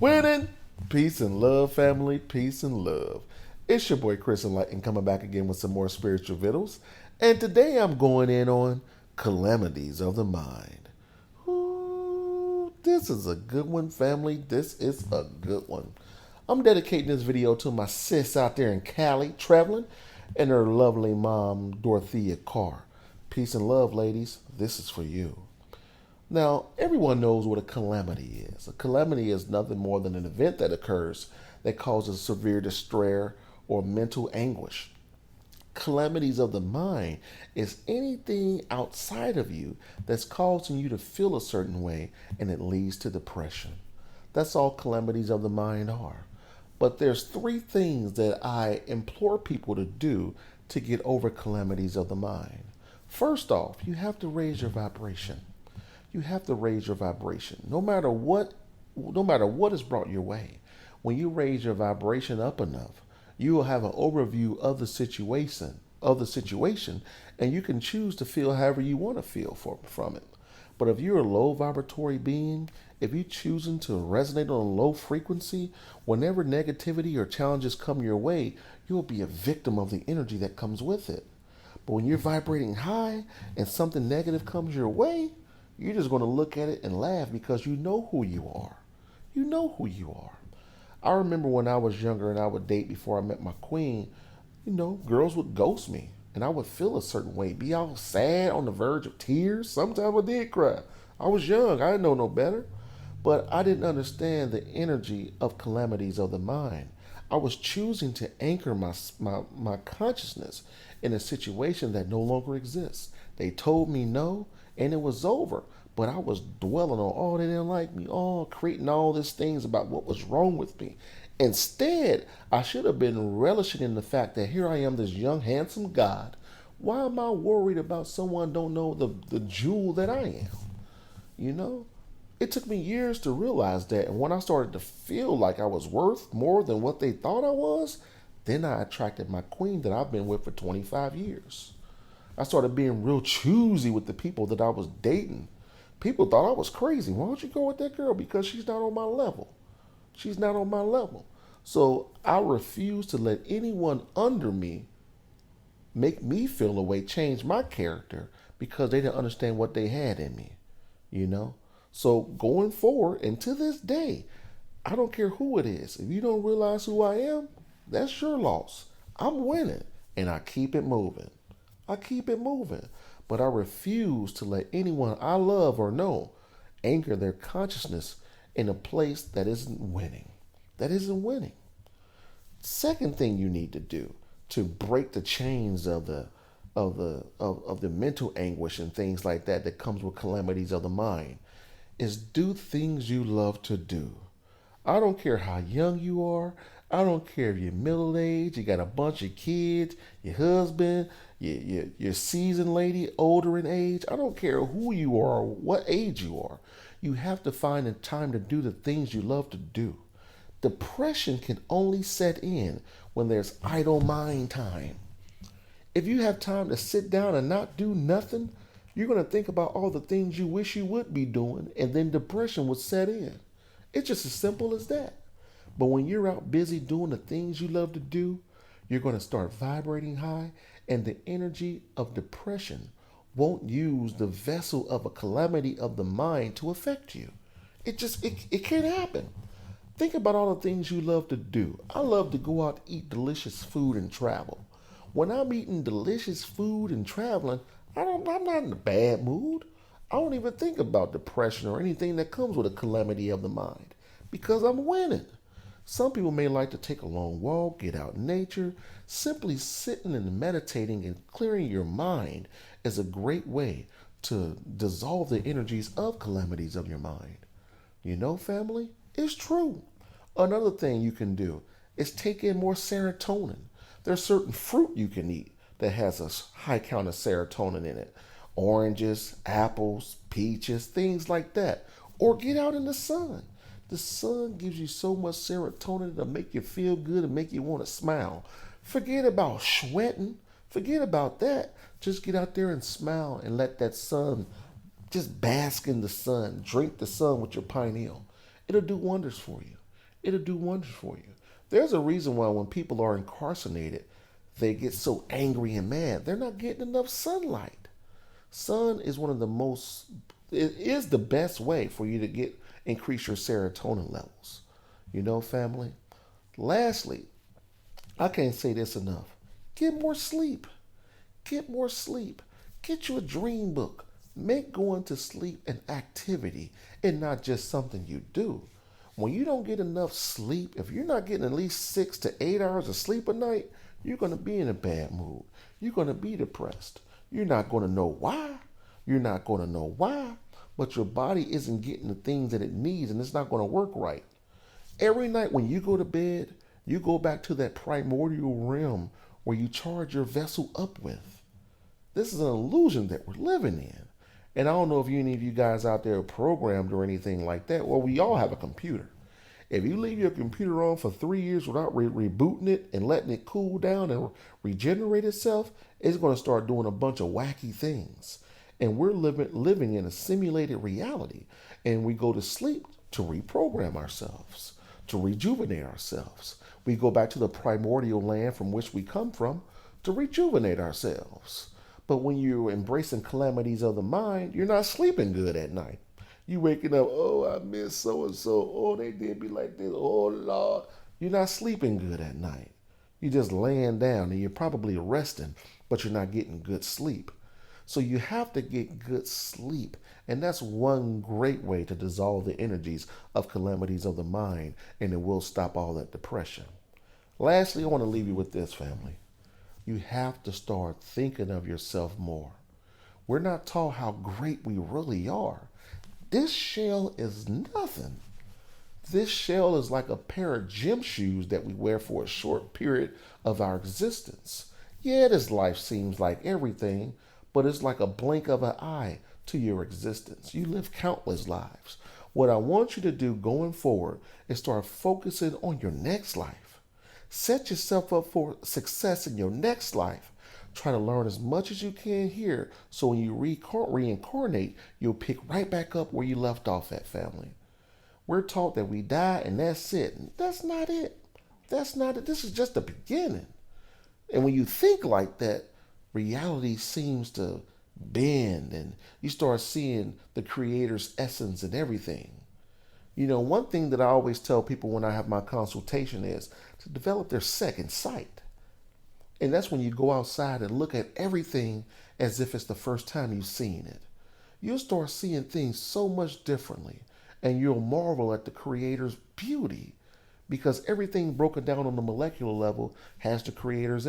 Winning. Peace and love, family. Peace and love. It's your boy Chris Enlightened coming back again with some more spiritual vittles. And today I'm going in on calamities of the mind. Ooh, this is a good one, family. This is a good one. I'm dedicating this video to my sis out there in Cali traveling and her lovely mom, Dorothea Carr. Peace and love, ladies. This is for you. Now, everyone knows what a calamity is. A calamity is nothing more than an event that occurs that causes severe distress or mental anguish. Calamities of the mind is anything outside of you that's causing you to feel a certain way and it leads to depression. That's all calamities of the mind are. But there's three things that I implore people to do to get over calamities of the mind. First off, you have to raise your vibration. You have to raise your vibration. No matter what is brought your way. When you raise your vibration up enough, you will have an overview of the situation, and you can choose to feel however you want to feel from it. But if you're a low vibratory being, if you're choosing to resonate on a low frequency, whenever negativity or challenges come your way, you'll be a victim of the energy that comes with it. But when you're vibrating high and something negative comes your way, you're just going to look at it and laugh because you know who you are. You know who you are. I remember when I was younger and I would date before I met my queen, girls would ghost me and I would feel a certain way, be all sad on the verge of tears. Sometimes I did cry. I was young. I didn't know no better. But I didn't understand the energy of calamities of the mind. I was choosing to anchor my consciousness in a situation that no longer exists. They told me no, and it was over. But I was dwelling on, oh, they didn't like me, oh, creating all these things about what was wrong with me. Instead, I should have been relishing in the fact that here I am, this young, handsome God. Why am I worried about someone don't know the jewel that I am? You know? It took me years to realize that. And when I started to feel like I was worth more than what they thought I was, then I attracted my queen that I've been with for 25 years. I started being real choosy with the people that I was dating. People thought I was crazy. Why don't you go with that girl? Because she's not on my level. She's not on my level. So I refuse to let anyone under me make me feel a way, change my character because they didn't understand what they had in me. You know? So going forward, and to this day, I don't care who it is. If you don't realize who I am, that's your loss. I'm winning, and I keep it moving. I keep it moving. But I refuse to let anyone I love or know anchor their consciousness in a place that isn't winning. That isn't winning. Second thing you need to do to break the chains of the mental anguish and things like that comes with calamities of the mind is do things you love to do. I don't care how young you are. I don't care if you're middle aged, you got a bunch of kids, your husband, your seasoned lady, older in age. I don't care who you are or what age you are. You have to find the time to do the things you love to do. Depression can only set in when there's idle mind time. If you have time to sit down and not do nothing, you're going to think about all the things you wish you would be doing, and then depression would set in. It's just as simple as that. But when you're out busy doing the things you love to do, you're going to start vibrating high, and the energy of depression won't use the vessel of a calamity of the mind to affect you. It can't happen. Think about all the things you love to do. I love to go out, eat delicious food, and travel. When I'm eating delicious food and traveling, I'm not in a bad mood. I don't even think about depression or anything that comes with a calamity of the mind because I'm winning. Some people may like to take a long walk, get out in nature. Simply sitting and meditating and clearing your mind is a great way to dissolve the energies of calamities of your mind. You know, family, it's true. Another thing you can do is take in more serotonin. There's certain fruit you can eat that has a high count of serotonin in it. Oranges, apples, peaches, things like that. Or get out in the sun. The sun gives you so much serotonin to make you feel good and make you want to smile. Forget about sweating. Forget about that. Just get out there and smile and let that sun, just bask in the sun. Drink the sun with your pineal. It'll do wonders for you. It'll do wonders for you. There's a reason why when people are incarcerated, they get so angry and mad. They're not getting enough sunlight. Sun is one of the most, it is the best way for you to increase your serotonin levels. You know, family? Lastly, I can't say this enough. Get more sleep. Get more sleep. Get you a dream book. Make going to sleep an activity and not just something you do. When you don't get enough sleep, if you're not getting at least 6 to 8 hours of sleep a night, you're going to be in a bad mood. You're going to be depressed. You're not going to know why. You're not going to know why. But your body isn't getting the things that it needs and it's not going to work right. Every night when you go to bed, you go back to that primordial realm where you charge your vessel up with. This is an illusion that we're living in. And I don't know if any of you guys out there are programmed or anything like that. Well, we all have a computer. If you leave your computer on for 3 years without rebooting it and letting it cool down and regenerate itself, it's going to start doing a bunch of wacky things. And we're living in a simulated reality. And we go to sleep to reprogram ourselves, to rejuvenate ourselves. We go back to the primordial land from which we come from to rejuvenate ourselves. But when you're embracing calamities of the mind, you're not sleeping good at night. You waking up, oh, I miss so-and-so. Oh, they did me like this. Oh, Lord. You're not sleeping good at night. You're just laying down and you're probably resting, but you're not getting good sleep. So you have to get good sleep. And that's one great way to dissolve the energies of calamities of the mind, and it will stop all that depression. Lastly, I want to leave you with this, family. You have to start thinking of yourself more. We're not taught how great we really are. This shell is nothing. This shell is like a pair of gym shoes that we wear for a short period of our existence. Yeah, this life seems like everything, but it's like a blink of an eye to your existence. You live countless lives. What I want you to do going forward is start focusing on your next life. Set yourself up for success in your next life. Try to learn as much as you can here so when you reincarnate, you'll pick right back up where you left off at, family. We're taught that we die and that's it. And that's not it. That's not it. This is just the beginning. And when you think like that, reality seems to bend and you start seeing the Creator's essence in everything. You know, one thing that I always tell people when I have my consultation is to develop their second sight. And that's when you go outside and look at everything as if it's the first time you've seen it. You'll start seeing things so much differently, and you'll marvel at the Creator's beauty because everything broken down on the molecular level has the Creator's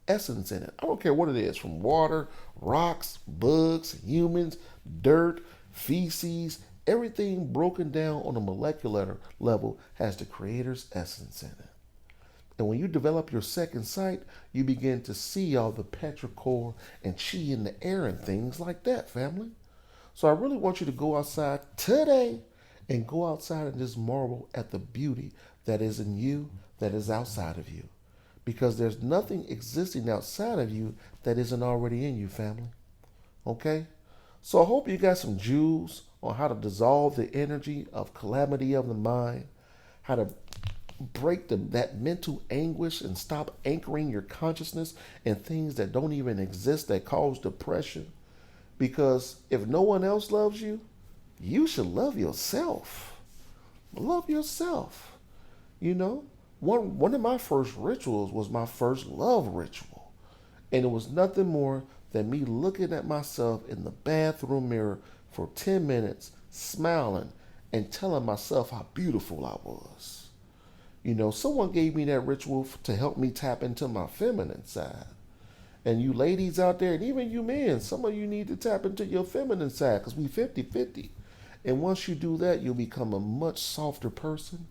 essence in it. I don't care what it is, from water, rocks, bugs, humans, dirt, feces. Everything broken down on a molecular level has the Creator's essence in it. And when you develop your second sight, you begin to see all the petrichor and chi in the air and things like that, family. So I really want you to go outside today and go outside and just marvel at the beauty that is in you, that is outside of you. Because there's nothing existing outside of you that isn't already in you, family. Okay? So I hope you got some jewels on how to dissolve the energy of calamity of the mind, how to break that mental anguish and stop anchoring your consciousness in things that don't even exist that cause depression. Because if no one else loves you, you should love yourself. Love yourself. You know, one of my first rituals was my first love ritual. And it was nothing more than me looking at myself in the bathroom mirror for 10 minutes, smiling and telling myself how beautiful I was. You know, someone gave me that ritual to help me tap into my feminine side. And you ladies out there, and even you men, some of you need to tap into your feminine side because we 50-50. And once you do that, you'll become a much softer person.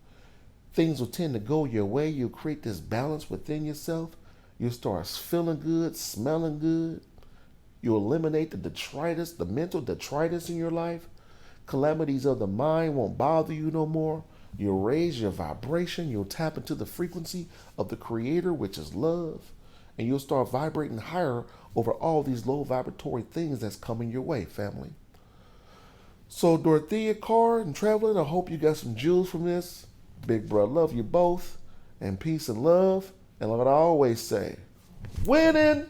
Things will tend to go your way. You'll create this balance within yourself. You'll start feeling good, smelling good. You'll eliminate the detritus, the mental detritus in your life. Calamities of the mind won't bother you no more. You'll raise your vibration. You'll tap into the frequency of the Creator, which is love. And you'll start vibrating higher over all these low vibratory things that's coming your way, family. So Dorothea Carr and Traveling, I hope you got some jewels from this. Big bro, love you both. And peace and love. And like I always say, winning.